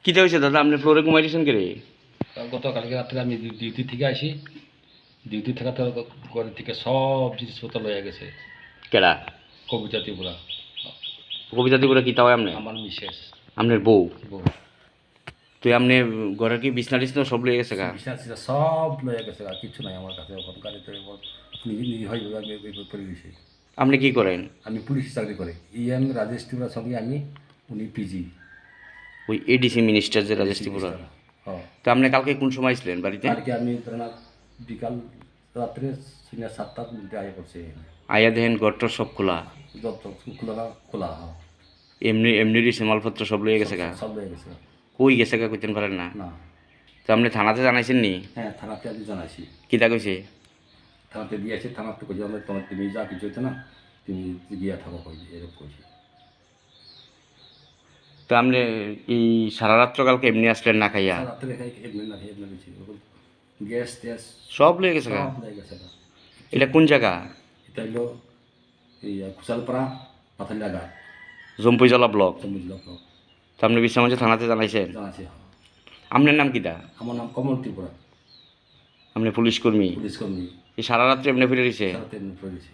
কিতা হয়েছে দাদা আপনি ফ্লোরে ঘুমাই দিয়েছেন কে রে? গতকালকে রাত্রে আমি ডিউটি থেকে আসি, ডিউটি থাকা তো ঘর থেকে সব জিনিসপত্র লয়ে গেছে। কেডা? কবিতা ত্রিপুরা, কবিতা দিবরা কিতা হয় আপনি? আমার মিসেস আপনার বউ? বউ তো আপনি ঘরে কি বিছনা টিছনা সব লয়ে গেছে গা? বিছানা টিছানা সব লয়ে গেছে, আর কিছু নাই আমার কাছে। এখন গাড়িতে নিজে নিজে হয় আমি বিপদ করে গেছি। আপনি কি করেন? আমি পুলিশ চাকরি করি, ইএম রাজেশ ত্রিপুরার সঙ্গে আমি, উনি পিজি। ওই এডিসি মিনিস্টার যে রাজেশ ত্রিপুরা। হ্যাঁ, তো আপনি কালকে কোন সময় আসলেন বাড়িতে? কালকে আমি ধরেন বিকাল রাত্রে 7টার মধ্যে আগে করছি। আয়া দেখেন ঘরটর সব খোলা, যত খোলা খোলা, হ্যাঁ, এমনি এমনি দিছে মালপত্র সব লয়ে গেছে গা? সব লয়ে গেছে। কই গেছে গা কইতেন পারেন না? না, তো আপনি থানাতে জানাইছেন নি? হ্যাঁ থানাতে আমি জানাইছি। কিতা কইছে? থানাতে দিয়েছে, থানার তো কইছে তোমার তুমি যা কিছু হইতো না, তুমি গিয়া থাকো কইছে, এরকম কইছে। তো আপনি এই সারা রাত্র কালকে এমনি আসলেন না খাইয়া? রাত্রে খাই এমনি না, এমনি গেছি, গ্যাস ট্যাস সব লয়ে গেছে গা? সব লয়ে গেছে। এটা কোন জায়গা? এটা হইলো এই কুশালপাড়া পাথালিয়া জম্পুইজলা ব্লক। বুঝলাম। তো আপনি বিশ্রামগঞ্জ থানাতে জানাইছেন? জানাচ্ছি। আপনার নাম কিতা? আমার নাম কমল ত্রিপুরা, আপনি পুলিশ কর্মী? পুলিশ কর্মী। এই সারা রাত্রে এমনি ফিরে দিছে? সারাতে এমনি পড়েছি।